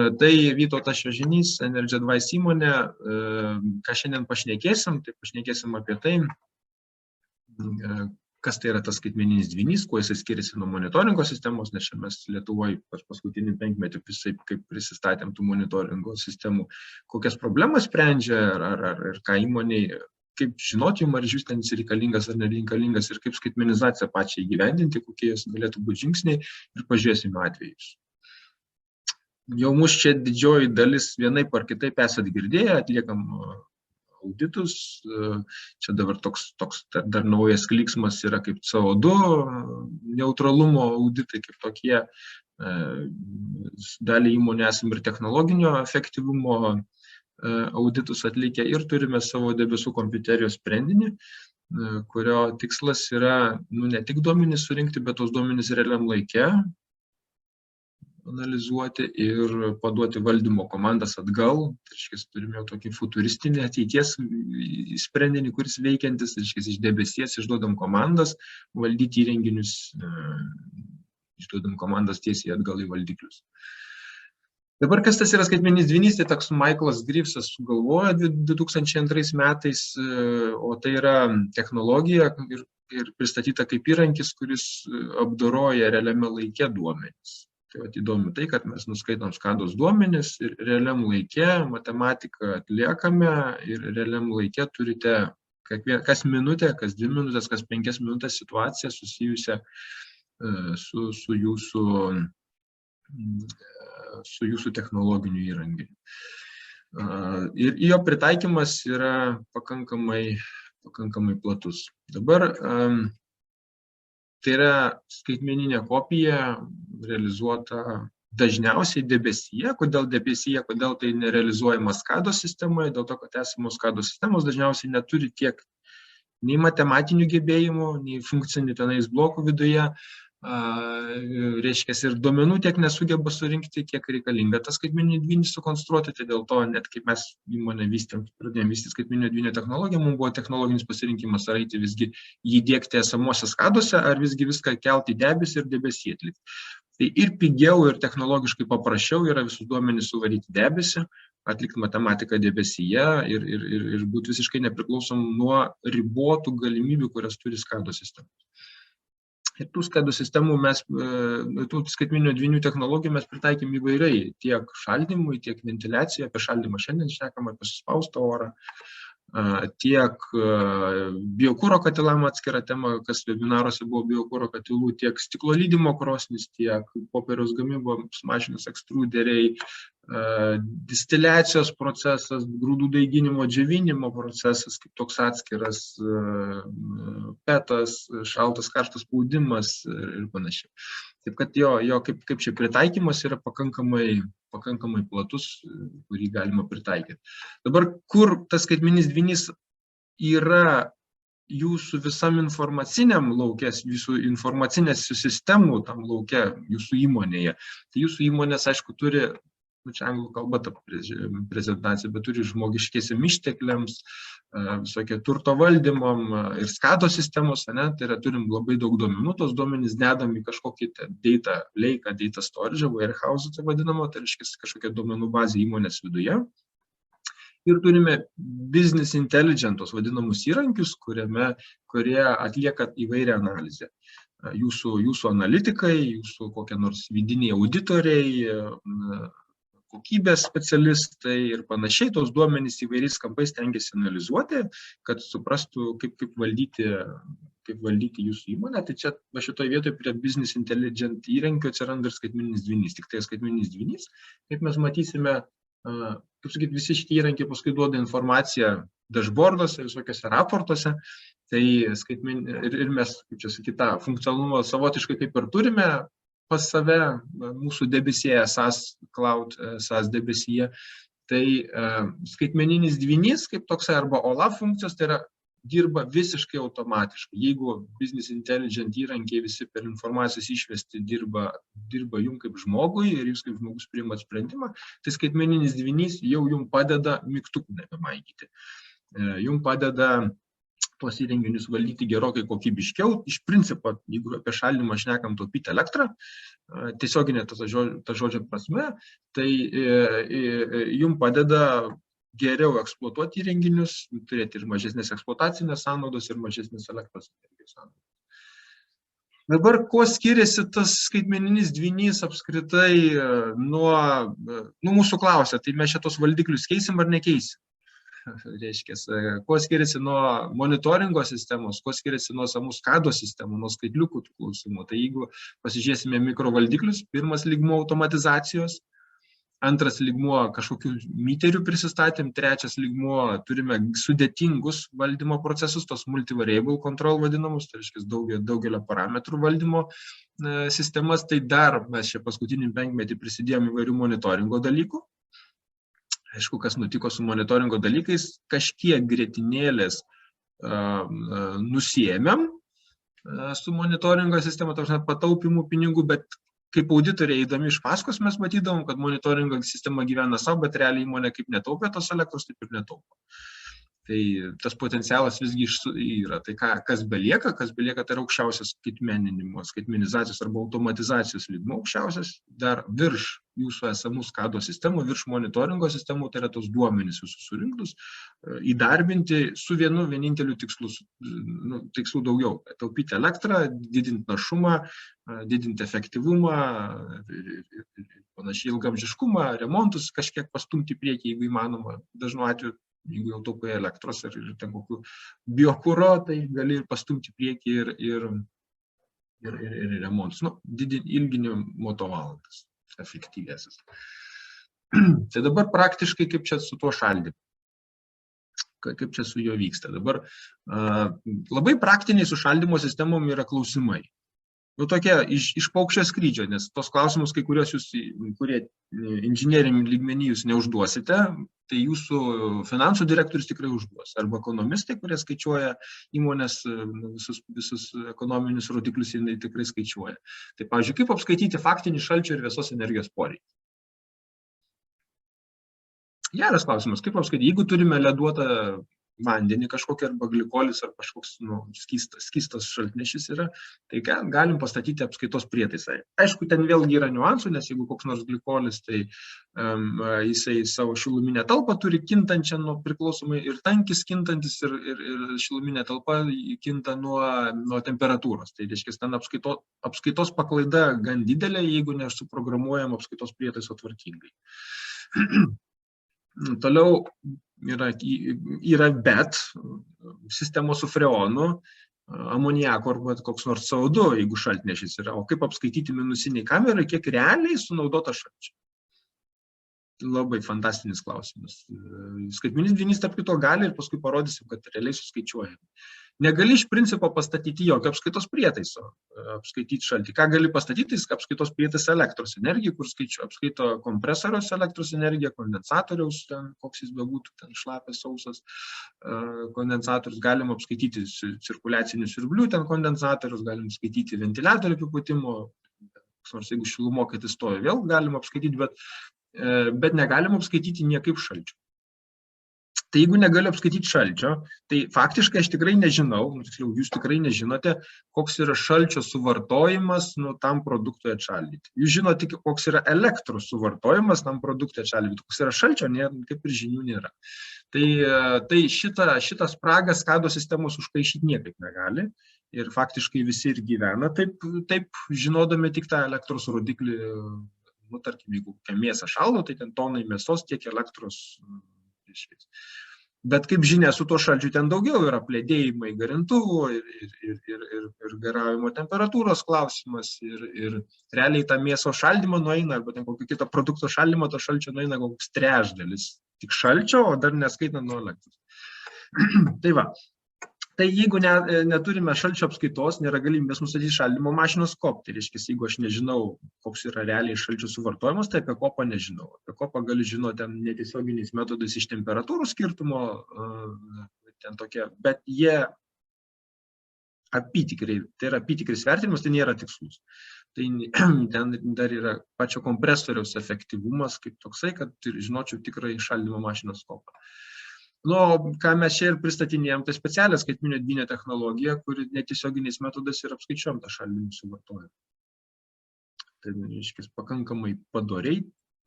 Tai Vytautas Šiožinys, Energy Advice įmonė, ką šiandien pašnekėsim, tai pašnekėsim apie tai, kas tai yra tas skaitmeninis dvynys, kuo jisai skiriasi nuo monitoringo sistemos, nes čia mes Lietuvoje paskutinį 5 metų kaip prisistatėm tų monitoringo sistemų, kokias problemas sprendžia, ar ką įmoniai, kaip žinoti jums, ar iš vis ten jis reikalingas ar nereikalingas, ir kaip skaitmenizaciją pačią įgyvendinti, kokie jos galėtų būti žingsniai, ir pažiūrėsime atvejus. Jau mūsų čia didžioji dalis vienaip ar kitaip esat girdėję, atliekam auditus, čia dabar toks dar naujas kliksmas yra kaip CO2 neutralumo auditai, kaip tokie, dalį įmonė esam ir technologinio efektyvumo auditus atlikę ir turime savo debesų kompiuterijos sprendinį, kurio tikslas yra ne tik duomenys surinkti, bet tos duomenys realiam laike analizuoti ir paduoti valdymo komandas atgal. Tai turime jau tokį futuristinį ateities sprendinį, kuris veikiantis, iš debesies išduodam komandas, valdyti įrenginius, išduodam komandas tiesiai atgal į valdiklius. Dabar kas tas yra skaitmeninis dvynys, tai toks Michaelas Greavesas sugalvojo 2002 metais, o tai yra technologija ir pristatyta kaip įrankis, kuris apdoroja realiame laike duomenis. Tai įdomu tai, kad mes nuskaitom skados duomenis ir realiam laike matematiką atliekame ir realiam laike turite kas minutę, kas 2 minutės, kas 5 minutės situaciją susijusią su jūsų technologiniu įrenginiu. Ir jo pritaikymas yra pakankamai platus. Dabar tai yra skaitmeninė kopija realizuota dažniausiai debesyje. Kodėl debesyje, kodėl tai nerealizuojama SCADA sistemoje? Dėl to, kad esamos SCADA sistemos dažniausiai neturi tiek nei matematinių gebėjimų, nei funkcinių tenais blokų viduje, reiškia, ir duomenų tiek nesugeba surinkti, kiek reikalinga tas skaitmeninį dvynį sukonstruoti. Tai dėl to, net kaip mes įmonę pradėjome vystyti skaitmeninio dvynio technologiją, mums buvo technologinis pasirinkimas, ar eiti visgi jį diegti esamose skadose, ar visgi viską kelti į debesį ir debesį atlikti. Tai ir pigiau, ir technologiškai paprasčiau yra visus duomenys suvaryti debesį, atlikti matematiką debesyje ir būti visiškai nepriklausom nuo ribotų galimybių, kurias turi skado sistemos. Ir tų SCADA sistemų tų skaitmeninio dvynių technologijų mes pritaikėm įvairiai, tiek šaldymui, tiek ventiliacijai, apie šaldymą šiandien šnekam, apie suspaustą orą, tiek biokuro katilam atskira tema, kas webinaruose buvo biokuro katilų, tiek stiklo lydymo krosnis, tiek popieriaus gamybos mašinos ekstruderiai, distiliacijos procesas, grūdų daiginimo, džiovinimo procesas, kaip toks atskiras, petas, šaltas karštas spaudimas ir panašiai. Taip kad jo kaip čia pritaikymas yra pakankamai platus, kurį galima pritaikyti. Dabar, kur tas skaitmeninis dvynys yra jūsų visam informaciniam lauke, jūsų informacinės sistemų tam lauke, jūsų įmonėje. Tai jūsų įmonės, aišku, turi, čia anglų kalba ta prezentacija, bet turi žmogiškiesiam ištekliams, visokie turto valdymam ir SCADA sistemos, tai yra turim labai daug duomenų, tos duomenys dedam į kažkokį data lake, data storage, warehouse, tai vadinamo, tai reiškia kažkokia duomenų bazė įmonės viduje. Ir turime business intelligence vadinamus įrankius, kurie atlieka įvairią analizę. Jūsų analitikai, jūsų kokie nors vidiniai auditoriai, kokybės specialistai ir panašiai, tos duomenys įvairiais kampais stengiasi analizuoti, kad suprastų, kaip valdyti jūsų įmonę. Tai čia šitoje vietoje prie business intelligent įrankių atsiranda ir skaitmeninis dvynys. Tik tai skaitmeninis dvynys, kaip mes matysime, kaip sakyti, visi šitie įrankiai paskui duoda informaciją dashboarduose, visokiose raportuose. Tai ir mes, kaip čia sakyti, tą funkcionalumą savotiškai kaip ir turime pas save, mūsų debesyje, SaaS Cloud, SaaS debesyje. Tai skaitmeninis dvynys, kaip toksai, arba OLAP funkcijos, tai yra dirba visiškai automatiškai. Jeigu business intelligent įrankiai visi per informacijos išvesti dirba jums kaip žmogui ir jūs kaip žmogus priimat sprendimą, tai skaitmeninis dvynys jau jums padeda mygtukų nebemaigyti. Jums padeda tuos įrenginius valdyti gerokai kokybiškiau. Iš principo, jeigu apie šaldymą šnekam taupyti elektrą, tiesioginė ta žodžio prasme, tai jums padeda geriau eksploatuoti įrenginius, turėti ir mažesnės eksploatacinės sąnaudos ir mažesnės elektros energijos sąnaudos. Dabar, kuo skiriasi tas skaitmeninis dvynys apskritai nuo mūsų klausia, tai mes šitos valdiklius keisim ar nekeisim? Reiškia, kuo skiriasi nuo monitoringo sistemos, kuo skiriasi nuo samų SCADA sistemų, nuo skaitliukų klausimų. Tai jeigu pasižiūrėsime mikrovaldiklius, pirmas lygmuo automatizacijos, antras lygmuo kažkokių miterių prisistatėm, trečias lygmuo turime sudėtingus valdymo procesus, tos multivariable control vadinamus, tai reiškia daugelio parametrų valdymo sistemas. Tai dar mes čia paskutinį penkmetį prisidėjom įvairių monitoringo dalykų. Aišku, kas nutiko su monitoringo dalykais, kažkiek grietinėlės nusiėmėm su monitoringo sistema, pataupimų pinigų, bet kaip auditoriai eidami iš paskos mes matydavom, kad monitoringo sistema gyvena savo, bet realiai įmonė kaip netaupė tos elektros, taip ir netaupo. Tai tas potencialas visgi yra. Tai kas belieka? Kas belieka, tai yra aukščiausias skaitmenizacijos arba automatizacijos lygmuo, aukščiausias dar virš jūsų esamų SCADA sistemų, virš monitoringo sistemų, tai yra tos duomenys visus surinktus, įdarbinti su vieninteliu tikslu daugiau. Taupyti elektrą, didinti našumą, didinti efektyvumą, panašiai ilgamžiškumą, remontus kažkiek pastumti į priekį, jeigu įmanoma. Dažnu atveju, jeigu jau taupai elektros ir ten kokių biokuro, tai gali ir pastumti priekį ir remontus. Ilginimo valandas efektyvėsis. Tai dabar praktiškai kaip čia su tuo šaldymu, kaip čia su juo vyksta. Dabar labai praktiniai su šaldymo sistemom yra klausimai. Tokie iš paukščio skrydžio, nes tos klausimus, kai kurios jūs, kurie inžinieriniam lygmenį jūs neužduosite, tai jūsų finansų direktorius tikrai užduos. Arba ekonomistai, kurie skaičiuoja įmonės visus ekonominius rodiklius, jie tikrai skaičiuoja. Tai, pavyzdžiui, kaip apskaityti faktinį šalčio ir vėsos energijos poreikį? Geras klausimas, kaip apskaityti? Jeigu turime leduotą vandenį kažkokį arba glikolis ar kažkoks skystas šaltnešis yra, tai galim pastatyti apskaitos prietaisą. Aišku, ten vėlgi yra niuansų, nes jeigu koks nors glikolis, tai jisai savo šiluminę talpą turi kintančią nuo priklausomai ir tankis kintantis ir šiluminė talpa kinta nuo temperatūros. Tai reiškia, ten apskaitos paklaida gan didelė, jeigu nesuprogramuojam apskaitos prietaiso tvarkingai. Toliau yra bet sistemos su freonu, amoniako arba koks nors CO2, jeigu šaltnešis yra. O kaip apskaityti minusiniai kamerai, kiek realiai sunaudota šalčio? Labai fantastinis klausimas. Skaitmeninis dvynys tarp kito gali ir paskui parodysim, kad realiai suskaičiuojam. Negali iš principo pastatyti jokio apskaitos prietaiso, apskaityti šaltį. Ką gali pastatyti, apskaitos prietaisą elektros energiją, kur apskaito kompresoriaus elektros energiją, kondensatoriaus, koks jis bebūtų, ten šlapias, sausas kondensatorius, galim apskaityti cirkuliacinių siurblių, ten kondensatorius, galim skaityti ventiliatorių apipūtimo, nors jeigu šilumokaitis stovi, vėl galim apskaityti, bet negalim apskaityti niekaip šalčio. Tai jeigu negaliu apskaityti šalčio, tai faktiškai aš tikrai nežinau, tiksliau, jūs tikrai nežinote, koks yra šalčio suvartojimas tam produktui atšaldyti. Jūs žinote, koks yra elektros suvartojimas tam produktui atšaldyti, koks yra šalčio, kaip ir žinių nėra. Tai šitą spragą SCADA sistemos užkaišyti niekaip negali ir faktiškai visi ir gyvena taip žinodami tik tą elektros rodiklį, tarkim, jeigu mėsą šaldo, tai ten tonai mėsos tiek elektros. Bet kaip žinia, su tuo šalčiu ten daugiau yra plėdėjimai garintuvų ir garavimo temperatūros klausimas ir realiai tą mėsos šaldymą nueina, arba ten kokio kito produkto šaldymą, to šalčio nueina koks trečdalis. Tik šalčio, o dar neskaitant nuo elektros. Tai va. Tai jeigu neturime šalčio apskaitos, nėra galimybės nustatyti šaldymo mašinos kopą. Tai reiškia, jeigu aš nežinau, koks yra realiai šalčio suvartojimas, tai apie kopą nežinau. Apie kopą galiu žinoti netiesioginiais metodais iš temperatūrų skirtumo, bet jie apytikriai, tai yra apytikris vertinimas, tai nėra tikslus. Tai ten dar yra pačio kompresoriaus efektyvumas kaip toksai, kad žinočiau tikrai šaldymo mašinos kopą. Nu, ką mes čia ir pristatinėjom, tai specialią skaitmeninio dvynio technologiją, kuri netiesioginiais metodais ir apskaičiuojam tą šaldymų suvartojimą. Tai, reiškia, pakankamai padoriai,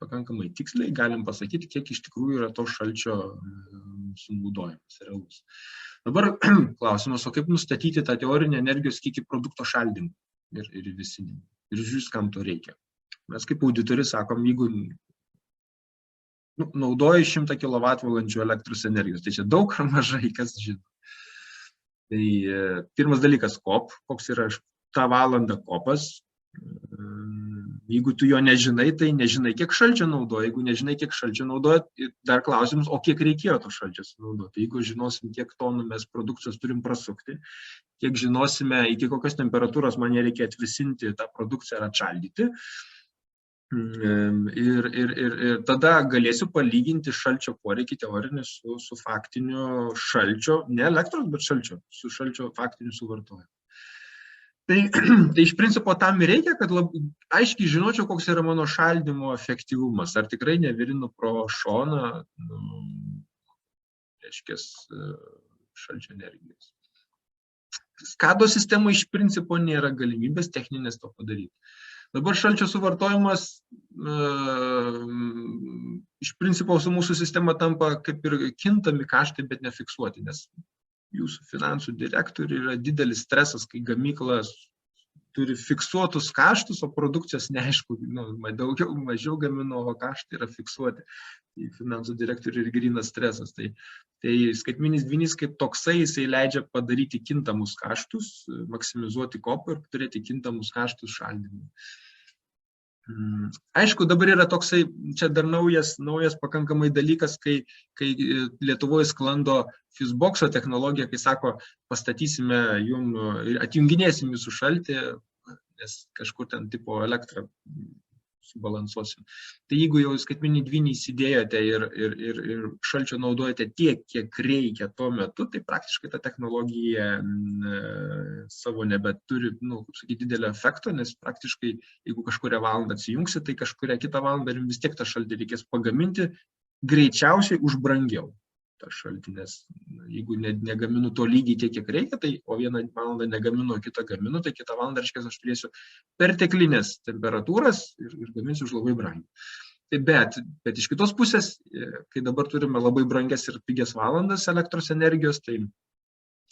pakankamai tiksliai galim pasakyti, kiek iš tikrųjų yra to šalčio sunaudojimas realus. Dabar klausimas, o kaip nustatyti tą teorinį energijos kiekį produkto šaldymui ir vėsinimui. Ir žiūrės, kam to reikia. Mes kaip auditoriai sakom, jeigu naudoji 100 kWh elektros energijos, tai čia daug ar mažai, kas žino. Tai pirmas dalykas, koks yra tą valandą kopas. Jeigu tu jo nežinai, tai nežinai, kiek šalčio naudoja. Jeigu nežinai, kiek šalčio naudoja, dar klausimus, o kiek reikėjo to šalčio sunaudoti. Jeigu žinosim, kiek tonų mes produkcijos turim prasukti, kiek žinosime, iki kokios temperatūros man reikia atvisinti tą produkciją ar atšaldyti, ir tada galėsiu palyginti šalčio poreikį teorinį su faktiniu šalčio, ne elektros, bet šalčio, su šalčio faktiniu suvartojimu. Tai iš principo tam ir reikia, kad aiškiai žinočiau, koks yra mano šaldymo efektyvumas. Ar tikrai nevirinu pro šoną, reiškia, šalčio energijos. SCADA sistema iš principo nėra galimybės techninės to padaryti. Dabar šalčio suvartojimas iš principo su mūsų sistema tampa kaip ir kintami kaštai, bet nefiksuoti, nes jūsų finansų direktoriui yra didelis stresas, kai gamykla turi fiksuotus kaštus, o produkcijos neaišku, daugiau, mažiau gamino, o kaštai yra fiksuoti. Tai finansų direktoriui ir grynas stresas. Tai skaitmeninis dvynys kaip toksai, jisai leidžia padaryti kintamus kaštus, maksimizuoti kopą ir turėti kintamus kaštus šaldymui. Aišku, dabar yra toksai, čia dar naujas pakankamai dalykas, kai Lietuvoje sklando Fuseboxo technologija, kai sako, pastatysime atjunginėsim jūsų šaltį, nes kažkur ten tipo elektrą subalansuosim. Tai jeigu jau skaitmeninį dvynį įsidėjote ir šalčio naudojate tiek, kiek reikia tuo metu, tai praktiškai ta technologija savo nebeturi, kaip sakyti, didelio efekto, nes praktiškai, jeigu kažkurią valandą atsijungsi, tai kažkurią kitą valandą vis tiek tą šaltį reikės pagaminti greičiausiai už brangiau. Šaltį, nes jeigu negaminu to lygiai tiek, kiek reikia, tai o vieną valandą negaminu, o kitą gaminu, tai kitą valandą, reiškia, aš turėsiu perteklinės temperatūras ir gaminsiu už labai brangiai. Bet iš kitos pusės, kai dabar turime labai brangias ir pigias valandas elektros energijos, tai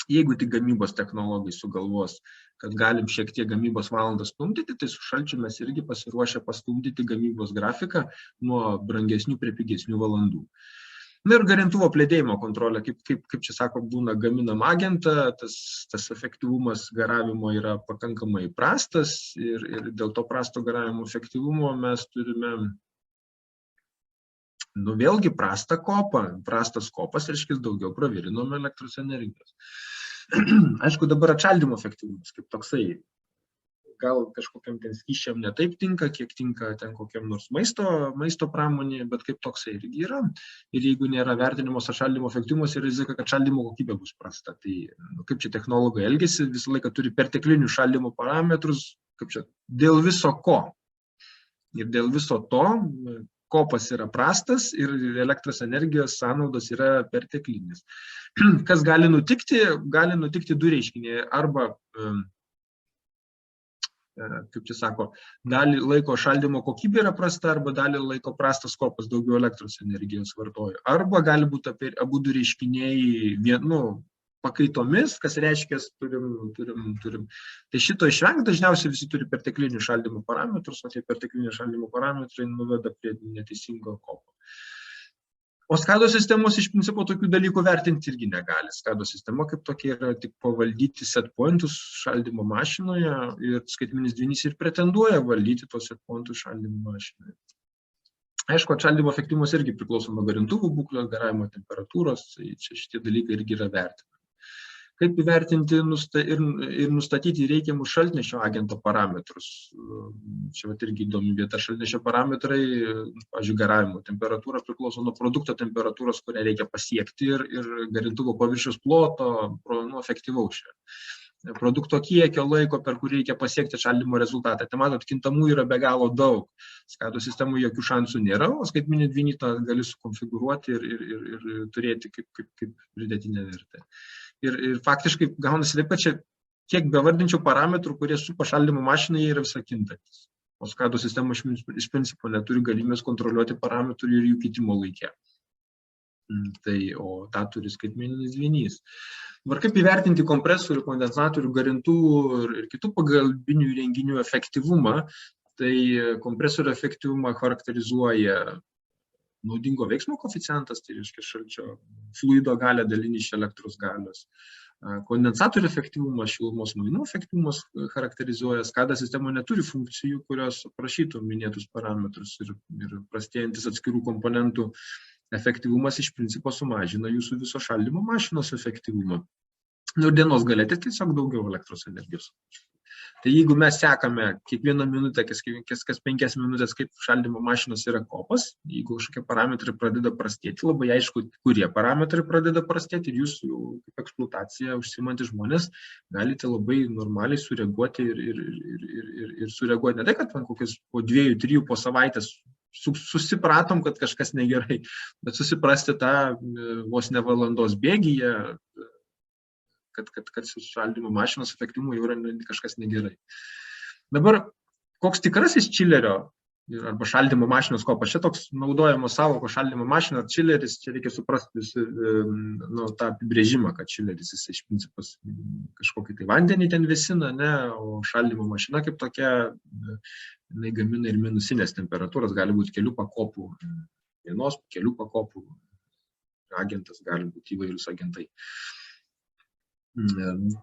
jeigu tik gamybos technologai sugalvos, kad galim šiek tiek gamybos valandas stumdyti, tai su šalčiu mes irgi pasiruošę pastumdyti gamybos grafiką nuo brangesnių prie pigesnių valandų. Na ir garintuvo plėdėjimo kontrolė, kaip čia sako, būna gaminam agentą, tas efektyvumas garavimo yra pakankamai prastas ir dėl to prasto garavimo efektyvumo mes turime, vėlgi prastą kopą. Prastas kopas, reiškia, daugiau pravirinome elektros energijos. Aišku, dabar atšaldymo efektyvumas kaip toksai. Gal kažkokiam ten skysčiam ne taip tinka, kiek tinka ten kokiam nors maisto pramonėje, bet kaip toksai irgi yra. Ir jeigu nėra vertinimos atšaldymo efektyvumas, yra rizika, kad šaldymo kokybė bus prasta. Tai kaip čia technologai elgiasi, visą laiką turi perteklinių šaldymo parametrus, kaip čia, dėl viso ko. Ir dėl viso to kopas yra prastas ir elektros energijos sąnaudos yra perteklinis. Kas gali nutikti? Gali nutikti du reiškiniai. Arba kaip čia sako, dalį laiko šaldymo kokybė yra prasta, arba dalį laiko prastas kopas daugiau elektros energijos vartoja. Arba gali būti abu du reiškiniai pakaitomis, kas reiškia, turim. Tai šito išvengti dažniausiai visi turi perteklinių šaldymo parametrus, o tie perteklinių šaldymo parametrai nuveda prie neteisingo kopo. O SCADA sistemos iš principo tokių dalykų vertinti irgi negali. SCADA sistema kaip tokia yra tik pavaldyti set pointus šaldymo mašinoje ir skaitmeninis dvynys ir pretenduoja valdyti tos set pointus šaldymo mašinoje. Aišku, atšaldymo efektyvumas irgi priklauso nuo garintuvų būklės, garavimo temperatūros, tai čia šitie dalykai irgi yra vertinami. Kaip įvertinti ir nustatyti reikiamus šaltnešio agento parametrus. Čia irgi įdomi vieta. Šaltnešio parametrai, pavyzdžiui, garavimo temperatūra priklauso nuo produkto temperatūros, kurią reikia pasiekti ir garintuvo paviršiaus ploto, efektyvaus šio. produkto kiekio, laiko, per kurį reikia pasiekti šaldymo rezultatą. Tai matot, kintamų yra be galo daug. SCADA sistemų jokių šansų nėra, o skaitmeninį dvinytą gali sukonfigūruoti ir turėti kaip pridėtinę vertę. Ir faktiškai gaunasi taip, kad čia kiek bevardinčiau parametrų, kurie supa šaldymo mašiną, jie yra visai kintantis. O SCADA sistema iš principo neturi galimybės kontroliuoti parametrų ir jų kitimo laike. O tą turi skaitmeninis dvynys. Dabar kaip įvertinti kompresorių, kondensatorių, garintuvų ir kitų pagalbinių įrenginių efektyvumą, tai kompresorių efektyvumą charakterizuoja naudingo veiksmo koeficientas, tai reiškia šalčio fluido galia dalinį iš elektros galios. Kondensatorių efektyvumas, šilumos mainų efektyvumas charakterizuoja. SCADA sistema neturi funkcijų, kurios aprašytų minėtus parametrus ir prastėjantis atskirų komponentų efektyvumas iš principo sumažina jūsų viso šaldymo mašinos efektyvumą. Ir dienos gale tai tiesiog daugiau elektros energijos. Tai jeigu mes sekame kiekvieną minutę, kas 5 minutės, kaip šaldymo mašinos yra kopas, jeigu kažkokie parametrai pradeda prastėti, labai aišku, kurie parametrai pradeda prastėti ir jūs jau kaip eksploatacija užsiimantys žmonės galite labai normaliai sureaguoti ir sureaguoti. Ne tai, kad kokius po 2-3 po savaitės susipratom, kad kažkas negerai, bet susiprasti tą vos ne valandos bėgyje, kad su šaldymo mašinos efektyvumu jau yra kažkas negerai. Dabar, koks tikrasis čilerio arba šaldymo mašinos kopas, čia toks naudojamos sąvokos šaldymo mašina, čileris, čia reikia suprasti tą apibrėžimą, kad čileris jis iš principas kažkokį tai vandenį ten vėsina, o šaldymo mašina kaip tokia, jinai gamina ir minusinės temperatūros, gali būti kelių pakopų, vienos, kelių pakopų agentas, gali būti įvairius agentai.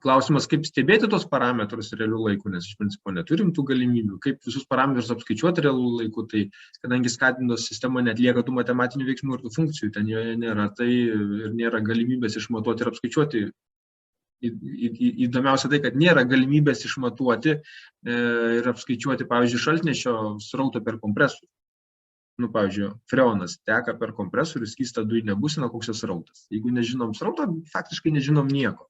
Klausimas, kaip stebėti tos parametrus realių laikų, nes iš principo neturim tų galimybių, kaip visus parametrus apskaičiuoti realių laikų, tai kadangi SCADA sistema netlieka tų matematinių veiksmų ir tų funkcijų, ten joje nėra, tai ir nėra galimybės išmatuoti ir apskaičiuoti. Įdomiausia tai, kad nėra galimybės išmatuoti ir apskaičiuoti, pavyzdžiui, šaltnešio srauto per kompresorių. Pavyzdžiui, freonas teka per kompresorių, skystą dujinę būseną, koks jos srautas. Jeigu nežinom srautą, faktiškai nežinom nieko.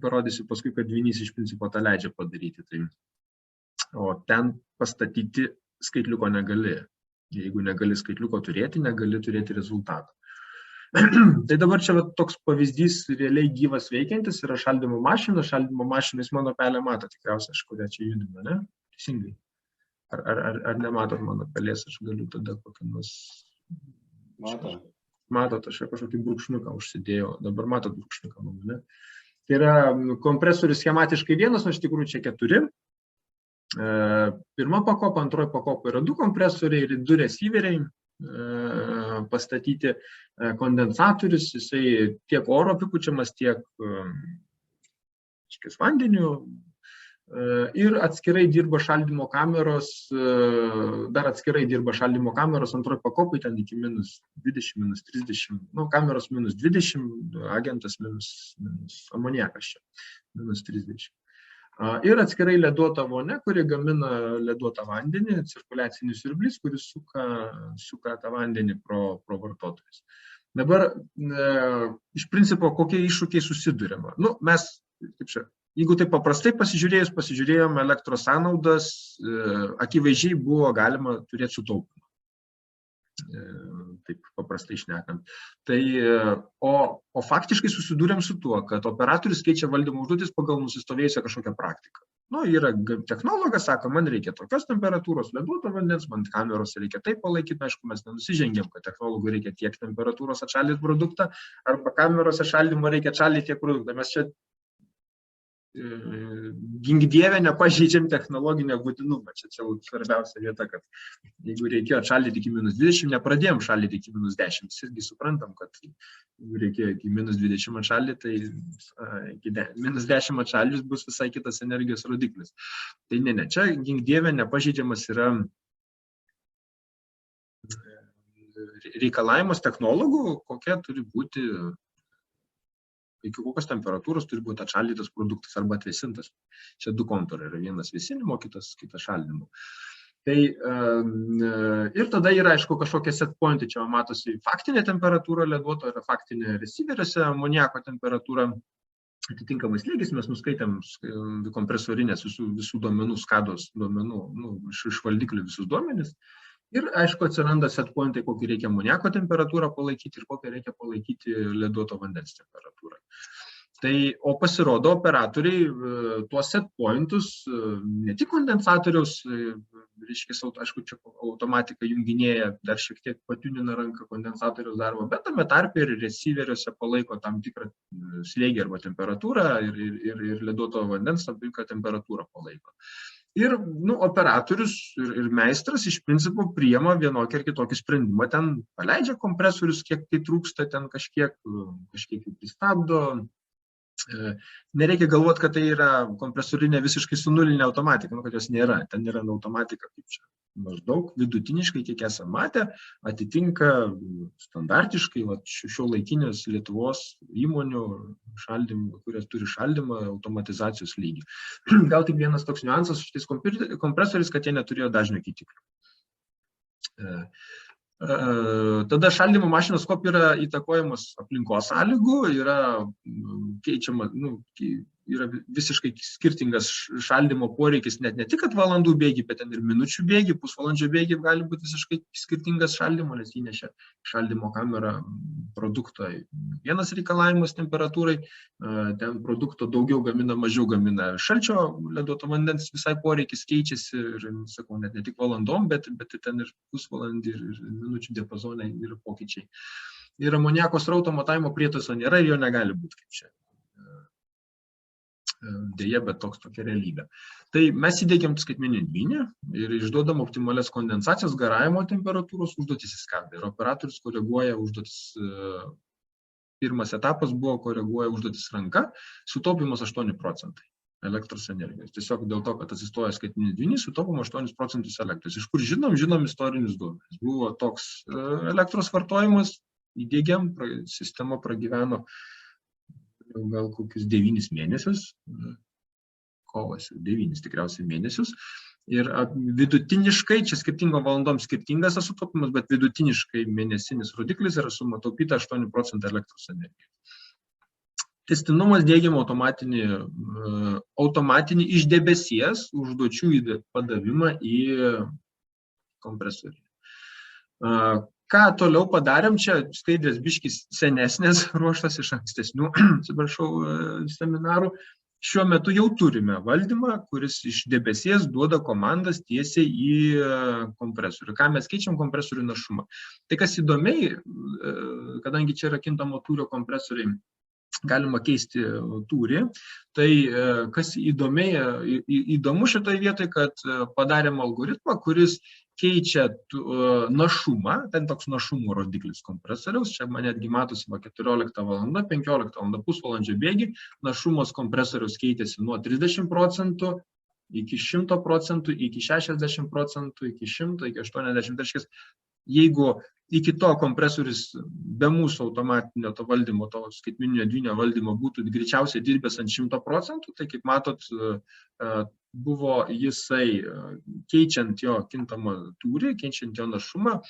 Parodysiu paskui, kad dvynys iš principo tą leidžia padaryti. O ten pastatyti skaitliuko negali. Jeigu negali skaitliuko turėti, negali turėti rezultatą. Tai dabar čia toks pavyzdys realiai gyvas veikiantis yra šaldymo mašina. Šaldymo mašina, jūs mano pelę mato tikriausiai, aš kurią čia judinu, ne? Teisingai. Ar nematot mano pelės, aš galiu tada kokią nors... Matot, aš kažkokį brūkšniuką užsidėjau, dabar matot brūkšniuką, ne? Tai yra kompresorius schematiškai vienas, o iš tikrųjų čia 4. Pirma pakopa, antroji pakopa yra 2 kompresoriai ir 2 receiveriai. Pastatyti kondensatorius, jisai tiek oro apipučiamas, tiek vandeniu. Ir atskirai dirba šaldymo kameros, dar atskirai dirba šaldymo kameros antroji pakopai, ten iki -20, -30, kameros -20, agentas amoniakas čia, -30. Ir atskirai leduota vonia, kuri gamina leduotą vandenį, cirkuliacinis siurblys, kuris suka tą vandenį pro vartotojus. Dabar, iš principo, kokie iššūkiai susiduriama? Mes, kaip čia, jeigu taip paprastai pasižiūrėjome elektros sąnaudas, akivaizdžiai buvo galima turėti sutaupymą. Taip paprastai šnekant. O faktiškai susidūrėm su tuo, kad operatorius keičia valdymo užduotis pagal nusistovėjusią kažkokią praktiką. Yra technologas, sako, man reikia tokios temperatūros leduoto vandens, man kameros reikia taip palaikyti, aišku, mes nenusižengėm, kad technologui reikia tiek temperatūros atšaldyti produktą, arba kamerose šaldymo reikia atšaldyti tiek produktą. Mes čia gink dieve nepažeidžiam technologinę būtinumą. Čia svarbiausia vieta, kad jeigu reikėjo atšaldyti iki -20, nepradėjom šaldyti iki -10. Irgi suprantam, kad jeigu reikėjo iki -20 atšaldyti, tai iki -10 atšaldžius bus visai kitas energijos rodiklis. Tai ne, čia gink dieve nepažeidžiamas yra reikalavimas technologų, kokia turi būti, iki kokios temperatūros turi būti atšaldytas produktas arba atvėsintas. Čia 2 kontūrai yra, vienas vėsinimo, kitas šaldymo. Ir tada yra, aišku, kažkokie set pointai, čia matosi faktinė temperatūra leduoto, yra faktinė receiveriuose amoniako temperatūra. atitinkamas slėgis, mes nuskaitėm kompresorinės visų duomenų, skados duomenų, iš valdiklių visus duomenis. Ir, aišku, atsiranda set pointai, kokį reikia amoniako temperatūrą palaikyti ir kokią reikia palaikyti leduoto vandens temperatūrą. Tai, o pasirodo, operatoriai tuos set pointus, ne tik kondensatoriaus, reiškia, aišku, čia automatika junginėja, dar šiek tiek patiunina ranką kondensatoriaus darbo, bet tame tarpe ir receiveriuose palaiko tam tikrą slėgį arba temperatūrą ir leduoto vandens tam tikrą temperatūrą palaiko. Ir operatorius ir meistras iš principo priima vienokį ar kitokį sprendimą, ten paleidžia kompresorius, kiek tai trūksta, ten kažkiek jų pristabdo. Nereikia galvoti, kad tai yra kompresorinė visiškai su nulinė automatika, kad jos nėra. Ten yra automatika, kaip čia, maždaug vidutiniškai, kiek esame matę, atitinka standartiškai šiuolaikinės Lietuvos įmonių šaldymų, kurios turi šaldymą, automatizacijos lygį. Gal tik vienas toks niuansas su šitais kompresoriais, kad jie neturėjo dažnio keitiklių. Tada šaldymo mašinos kuo yra įtakojamos aplinkos sąlygų, yra keičiama, yra visiškai skirtingas šaldymo poreikis, ne tik kad valandų bėgi, bet ten ir minučių bėgi, pusvalandžio bėgi gali būti visiškai skirtingas šaldymo, nes įnešia šaldymo kamerą produkto. Vienas reikalavimas temperatūrai, ten produkto daugiau gamina, mažiau gamina. Šalčio leduoto vandens visai poreikis keičiasi ir, sakau, net ne tik valandom, bet ten ir pusvalandį ir minučių diapazone yra pokyčiai. Ir amoniako srauto matavimo prietaiso nėra ir jo negali būti kaip čia. Deja, bet tokia realybė. Tai mes įdėgiam skaitmeninį dvynį ir išduodam optimalias kondensacijos garavimo temperatūros užduotis į skaldę. Ir operatorius koreguoja užduotis, pirmas etapas buvo koreguoja užduotis ranka, sutaupimas 8% elektros energijos. Tiesiog dėl to, kad atsistoja skaitmeninis dvynys, sutaupama 8% elektros. Iš kur žinom istorinius duomenis. Buvo toks elektros vartojimas, įdėgiam, sistema pragyveno gal kokius 9 mėnesius, kovas 9 tikriausiai mėnesius. Ir vidutiniškai, čia skirtingo valandom skirtingas sutaupimas, bet vidutiniškai mėnesinis rodiklis yra sumataupyta 8% elektros energijos. Tęstinumas diegiam automatinį iš debesies užduočių padavimą į kompresorių. Ką toliau padarėm, čia skaidrės biškis senesnės ruoštas iš ankstesnių, seminarų. Šiuo metu jau turime valdymą, kuris iš debesies duoda komandas tiesiai į kompresorių. Ką mes keičiam kompresorių našumą. Tai kas įdomiai, kadangi čia yra kintamo tūrio kompresoriai, galima keisti tūrį, tai kas įdomu šitoje vietoje, kad padarėm algoritmą, kuris keičia našumą, ten toks našumo rodiklis kompresoriaus, čia man netgi matosi 14 valanda, 15 valanda pusvalandžio bėgi, našumas kompresoriaus keitėsi nuo 30% iki 100%, iki 60%, iki 100%, iki 80%. Jeigu iki to kompresorius be mūsų automatinio to valdymo, to skaitmeninio dvynio valdymo būtų greičiausiai dirbęs ant 100%, tai kaip matot, buvo jisai keičiant jo kintamą tūrį, keičiant jo našumą,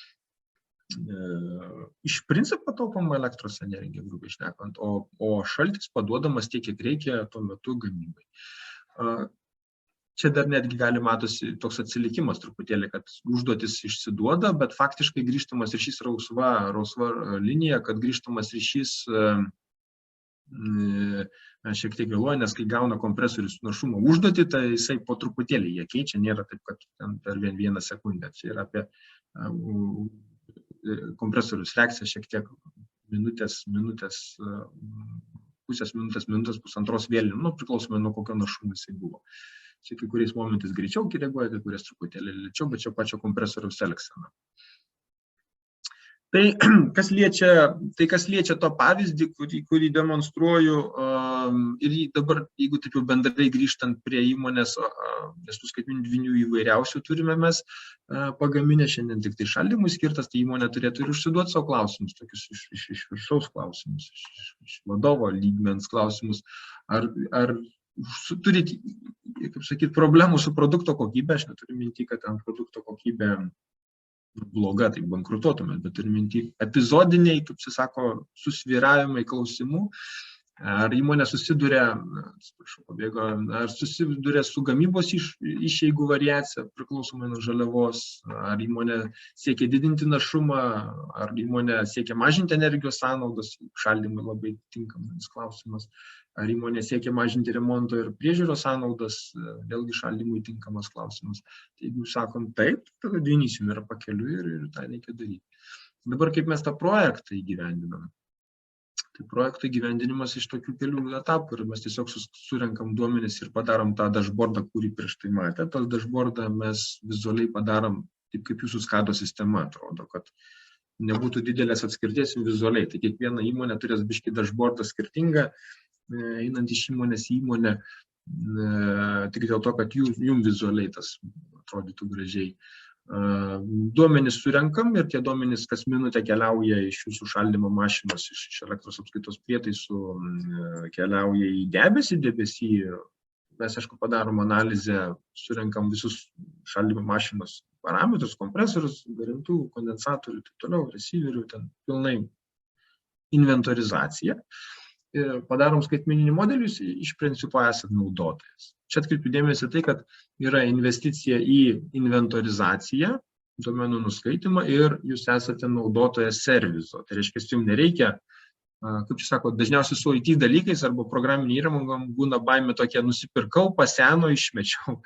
iš principo taupoma elektros energija, grubiai šnekant, o šaltis paduodamas tiek, kiek reikia tuo metu gamybai. Čia dar netgi gali matosi toks atsilikimas truputėlį, kad užduotis išsiduoda, bet faktiškai grįžtamas ryšys rausva linija, kad grįžtamas ryšys šiek tiek vėluoja, nes kai gauna kompresorius našumo užduotį, tai jisai po truputėlį jie keičia, nėra taip, kad per vieną sekundę. Čia yra apie kompresorius reakcija šiek tiek pusės minutės, pusantros vėlinių, priklausomai nuo kokio našumo jisai buvo. Čia kai kuriais momentais greičiau reaguoja, kai kuriais truputėlį lėčiau, bet čia pačio kompresoriaus elgsena. Tai kas liečia to pavyzdį, kurį demonstruoju, ir dabar, jeigu taip jau bendrai grįžtant prie įmonės, nes tų skaitmeninių dvynių įvairiausių turime mes pagaminę, šiandien tik tai šaldymui skirtas, tai įmonė turėtų ir užsiduoti savo klausimus, tokius iš viršaus klausimus, iš vadovo lygmens klausimus, ar turit, kaip sakyti, problemų su produkto kokybė, aš neturiu minti, kad ten produkto kokybė bloga, tai bankrutuotumėt, bet turiu minti epizodiniai, kaip čia sako, susvyravimai klausimų, Ar įmonė susiduria, ar susiduria su gamybos išeigų variacija priklausomai nuo žaliavos, ar įmonė siekia didinti našumą, ar įmonė siekia mažinti energijos sąnaudas, šaldymui labai tinkamas klausimas, ar įmonė siekia mažinti remonto ir priežiūros sąnaudas, vėlgi šaldymui tinkamas klausimas. Tai jeigu sakom taip, tada dvinysim yra pakeliui ir tą reikia daryti. Dabar kaip mes tą projektą įgyvendiname? Tai projekto įgyvendinimas iš tokių kelių etapų ir mes tiesiog surenkam duomenis ir padarom tą dashboardą, kurį prieš tai matė. Tas dashboardą mes vizualiai padarom taip, kaip jūsų SCADA sistema atrodo, kad nebūtų didelės atskirties vizualiai. Tai kiekviena įmonė turės biškį dashboardą skirtingą, einant iš įmonės į įmonę, tik dėl to, kad jum vizualiai tas atrodytų gražiai. Duomenys surenkam ir tie duomenys kas minutę keliauja iš jūsų šaldymo mašinos, iš elektros apskaitos prietaisų, keliauja į debesį. Mes, aišku, padarom analizę, surenkam visus šaldymo mašinos parametrus, kompresorius, garintuvų, kondensatorių, taip toliau, receiverių, ten pilnai inventorizacija. Ir padarom skaitmeninį modelį, iš principo esat naudotojas. Čia atkreipiu dėmesį tai, kad yra investicija į inventorizaciją, duomenų nuskaitimą ir jūs esate naudotojas serviso. Tai reiškia, jums nereikia, kaip čia sako, dažniausiai su IT dalykais arba programinė įrangom būna baimė tokia, nusipirkau, paseno, išmečiau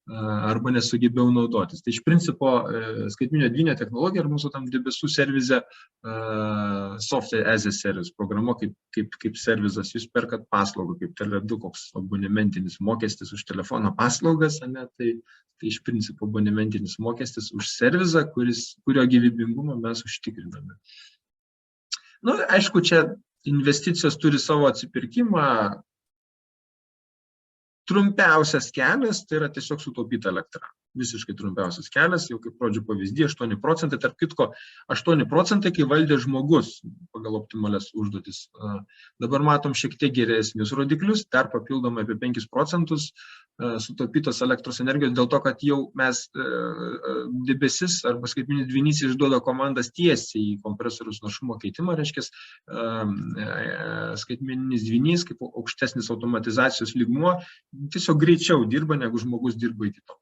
arba nesugebėjau naudotis. Tai iš principo skaitmeninio dvynio technologija ir mūsų tam debesų servise software as a service programa kaip servizas. Jūs perkat paslaugą, kaip Tele2, koks abonementinis mokestis už telefono paslaugas, tai iš principo abonementinis mokestis už servizą, kurio gyvybingumą mes užtikriname. Aišku, čia investicijos turi savo atsipirkimą. Trumpiausias kelias tai yra tiesiog sutaupyta elektra. Visiškai trumpiausias kelias, jau kaip pradžio pavyzdį, 8%, tarp kitko 8%, kai valdė žmogus pagal optimalias užduotis. Dabar matom šiek tiek geresnius rodiklius, dar papildomai apie 5% sutaupytos elektros energijos, dėl to, kad jau mes debesis arba skaitmeninis dvynys išduoda komandas tiesiai į kompresorius našumo keitimą, reiškia skaitmeninis dvynys kaip aukštesnis automatizacijos lygmuo tiesiog greičiau dirba, negu žmogus dirba iki to.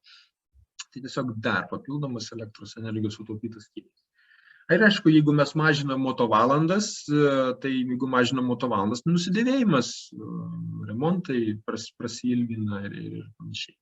Tai tiesiog dar papildomas elektros energijos sutaupytas kiekis. Ir aišku, jeigu mes mažinam motovalandas, tai jeigu mažinam motovalandas, nusidėvėjimas, remontai prasilgina ir panašiai.